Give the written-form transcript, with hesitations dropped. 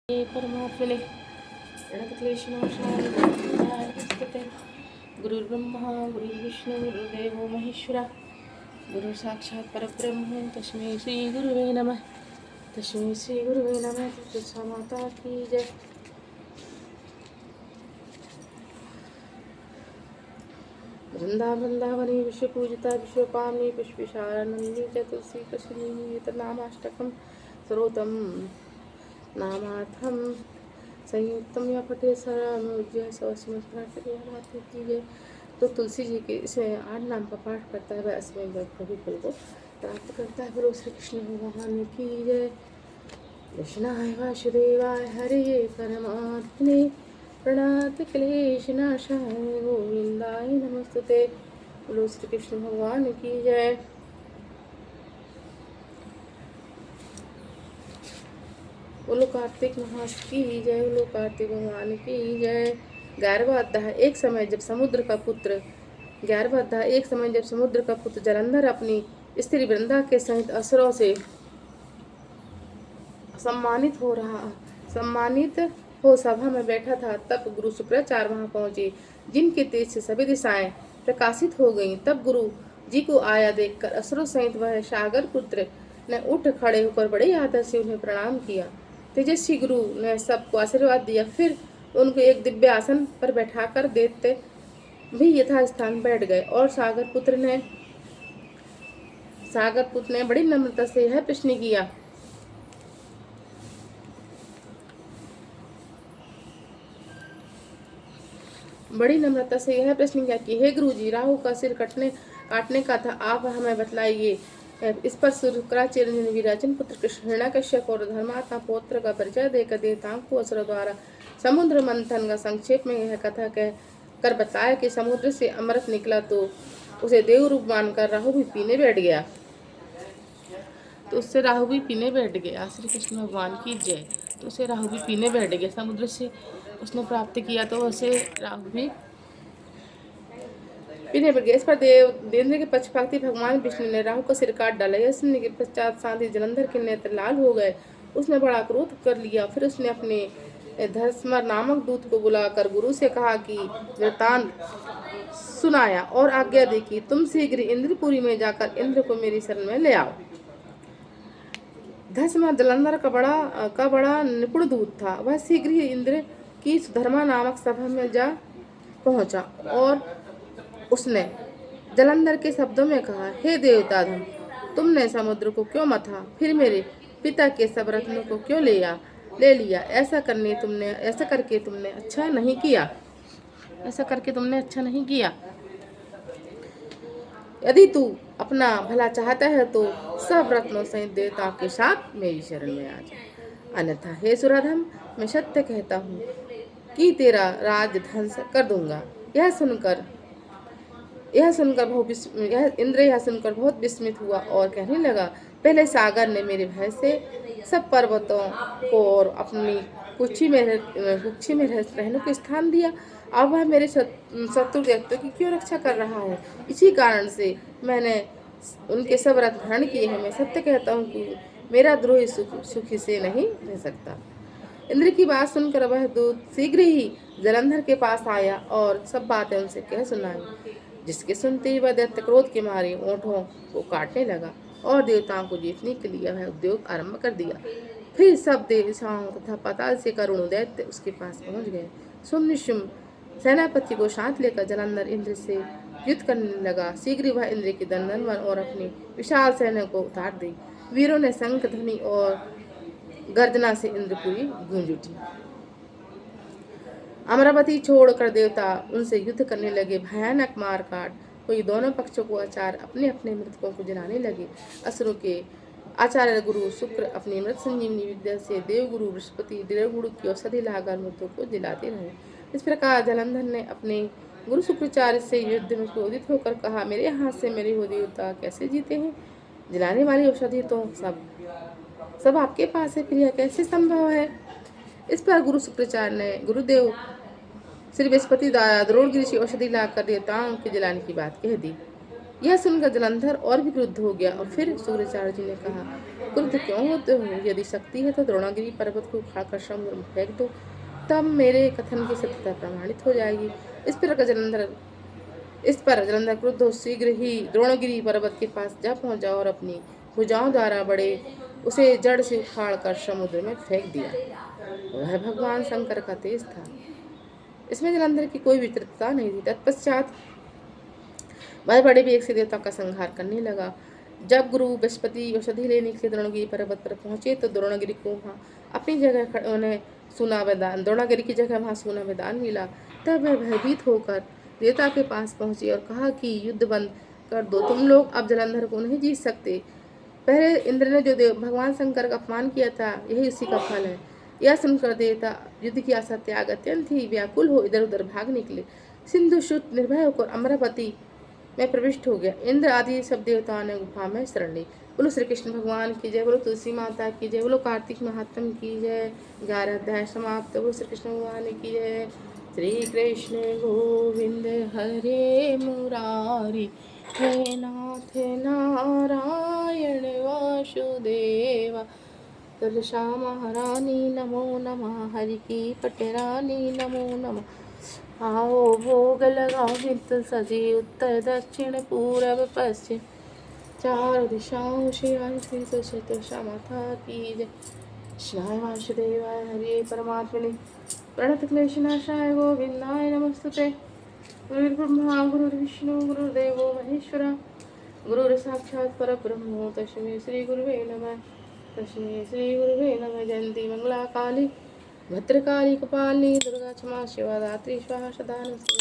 परमात्मने प्रणतक्लेशनाशाय गुरुर्ब्रह्मा गुरुर्विष्णु गुरुर्देवो महेश्वरा गुरु साक्षात् परब्रह्म तस्मै श्री गुरुवे नमः। तस्मै श्री गुरुवे नमः। तुलसी माता की जय। वृंदावनी विश्व पूजिता विश्वपावनी पुष्पिशानंदी च तुलसी कृष्ण नामाष्टकम सर्वोत्तम नामार्थम संयुक्तम या पठे सर्वज्ञ सवस्मृत कीजिए। तो तुलसी जी के इसे 8 नाम का पाठ करता है वह असमय प्रभु फल को प्राप्त करता है। बोलो श्री कृष्ण भगवान की जय। कृष्णाय वासुदेवाय हरे परमात्मने प्रणत क्लेशनाशाय गोविंदाय नमस्तुते। बोलो श्री कृष्ण भगवान की जय। बोलो कार्तिक मास की जय। बोलो कार्तिक भगवान की जय। 11वां अध्याय। एक समय जब समुद्र का पुत्र जलंधर अपनी स्त्री वृंदा के सहित असुरों से सम्मानित हो सभा में बैठा था, तब गुरु शुक्राचार्य वहां पहुंचे, जिनके तेज से सभी दिशाएं प्रकाशित हो गईं। तब गुरु जी को आया देखकर असुरों सहित वह सागर पुत्र ने उठ खड़े होकर बड़े आदर से उन्हें प्रणाम किया। तेजस्वी गुरु ने सबको आशीर्वाद दिया, फिर उनको एक दिव्य आसन पर बैठाकर देते भी यथास्थान बैठ गए। और सागर पुत्र ने बड़ी नम्रता से यह प्रश्न किया कि हे गुरु जी, राहु का सिर काटने का था, आप हमें बतलाइए। इस पर शुक्राचार्य ने विराजन पुत्र कृष्ण हिरण्यकश्यप और धर्मात्मा पौत्र का परिचय देकर देवताओं को असुरों द्वारा समुद्र मंथन का संक्षेप में यह कथा कर बताया कि समुद्र से अमृत निकला तो उसे देव रूप मानकर राहु भी पीने बैठ गया। श्री कृष्ण भगवान की जय। तो उसे राहु भी पीने बैठ गया। समुद्र से उसने प्राप्त किया तो उसे राहु भी पीने बैठ गया। इस पर देवेंद्र के पक्षपाती भगवान विष्णु ने राहु का सिर काट डाला। यह सुनने के पश्चात साथ ही जलंधर के नेत्र लाल हो गए। उसने बड़ा क्रोध कर लिया। फिर उसने अपने धर्मर नामक दूत को बुलाकर गुरु से कहा कि वृतांत सुनाया और आज्ञा दी कि तुम शीघ्र इंद्रपुरी में जाकर इंद्र को मेरी शरण में ले आओ। धर्मर जलंधर का बड़ा निपुण दूत था। वह शीघ्र ही इंद्र की सुधर्मा नामक सभा में जा पहुंचा और उसने जलंधर के शब्दों में कहा, हे देवताधम, तुमने समुद्र को क्यों मथा? फिर मेरे पिता के सब रत्नों को क्यों ले लिया? ऐसा करके तुमने अच्छा नहीं किया। यदि तू अपना भला चाहता है तो सब रत्नों सहित देवताओं के साथ मेरी शरण में आ जा, अन्यथा हे सुराधम, मैं सत्य कहता हूँ कि तेरा राज ध्वंस कर दूंगा। यह सुनकर बहुत विस्मित हुआ और कहने लगा, पहले सागर ने मेरे भय से सब पर्वतों को और अपनी कुक्षी में रहने को स्थान दिया। अब वह मेरे शत्रु व्यक्तियों की क्यों रक्षा कर रहा है? इसी कारण से मैंने उनके सब रथ हरण किए हैं। मैं सत्य कहता हूँ कि मेरा द्रोही सुखी से नहीं रह सकता। इंद्र की बात सुनकर वह दूत शीघ्र ही जलंधर के पास आया और सब बातें उनसे कह सुनाई, जिसके सुनते ही वह दैत्य क्रोध के मारे ओंठों को काटने लगा और देवताओं को जीतने के लिए वह उद्योग आरंभ कर दिया। फिर सब देवताओं तथा पाताल से करुण दैत्य उसके पास पहुंच गए। सुमनिशुम सेनापति को साथ लेकर जलंधर इंद्र से युद्ध करने लगा। शीघ्र वह इंद्र की दंडन और अपनी विशाल सेना को उतार दी। वीरों ने शंख ध्वनि और गर्जना से इंद्रपुरी गूंज उठी। अमरावती छोड़कर देवता उनसे युद्ध करने लगे। भयानक मारकाट हुई। दोनों पक्षों को आचार्य अपने अपने मृतकों को जलाने लगे। असुरों के आचार्य गुरु शुक्र अपनी मृत संजीवनी विद्या से देवगुरु बृहस्पति देवगुरु की औषधि लाकर मृतों को जलाते रहे। इस प्रकार जलंधर ने अपने गुरु शुक्राचार्य से युद्ध में क्रोधित होकर कहा, मेरे हाथ से मेरे हो देवता कैसे जीते हैं? जलाने वाली औषधि तो सब आपके पास है, फिर यह कैसे संभव है? इस पर गुरु शुक्राचार्य ने गुरुदेव श्री बृहस्पति द्वारा द्रोणगिरि से औषधि लाकर देवताओं के जलाने की बात कह दी। यह सुनकर जलंधर और भी क्रुद्ध हो गया और फिर शुक्राचार्य जी ने कहा, क्रुद्ध क्यों होते हो? यदि शक्ति है तो द्रोणागिरी पर्वत को उखाड़कर समुद्र में फेंक दो, तब मेरे कथन की सत्यता प्रमाणित हो जाएगी। इस पर जलंधर क्रुद्ध हो शीघ्र ही द्रोणगिरी पर्वत के पास जा पहुंचा और अपनी भुजाओं द्वारा बड़े उसे जड़ से उखाड़ कर समुद्र में फेंक दिया। वह भगवान शंकर का तेज था, इसमें जलंधर की कोई विचित्रता नहीं थी। तत्पश्चात वह बड़े वेग से देवता का संहार करने लगा। जब गुरु बृहस्पति औषधि लेने के लिए द्रोणगिरी पर्वत पर पहुंचे तो द्रोणागिरी को वहां अपनी जगह उन्हें सोना वरदान द्रोणागिरी की जगह वहां सोना वरदान मिला। तब वह भयभीत होकर देवता के पास पहुंचे और कहा कि युद्ध बंद कर दो, तुम लोग अब जलंधर को नहीं जीत सकते। पहले इंद्र ने जो भगवान शंकर का अपमान किया था, यही उसी का फल है। यह सुनकर देवता युद्ध की आशा त्याग अत्यंत ही व्याकुल हो इधर उधर भाग निकले। सिंधु शुद्ध निर्भय होकर अमरावती में प्रविष्ट हो गया। इंद्र आदि सब देवताओं ने गुफा में शरण ली। बोलो श्री कृष्ण भगवान की जय, बोलो तुलसी माता की जय, बोलो कार्तिक महात्म की जय। 11 अध्याय समाप्त। बोलो श्री कृष्ण भगवान की जय। श्री कृष्ण गोविंद हरे मुरारी, हे नाथ नारायण वासुदेवा। तुलसा महारानी नमो नमः, हरि की पटरानी नमो नमः। आओ भोग लगाओ मित्र सजी, उत्तर दक्षिण पूरब पश्चिम चार दिशाओं से श्री तुलसा माता की जय। कृष्णाय वासुदेवाय हरे परमात्मने प्रणत क्लेशनाशाय गोविंदाय नमस्तुते। गुरुर्ब्रह्मा गुरुर्विष्णु गुरुर्देवो महेश्वरा, गुरुर्साक्षात् परब्रह्म तस्मै श्री गुरुवे नमः। तस्मै श्री गुरुवे नमः। जयंती मंगला काली भद्रकाली कपालिनी दुर्गा क्षमा शिवा दात्री स्वाहा सदा नमस्ते।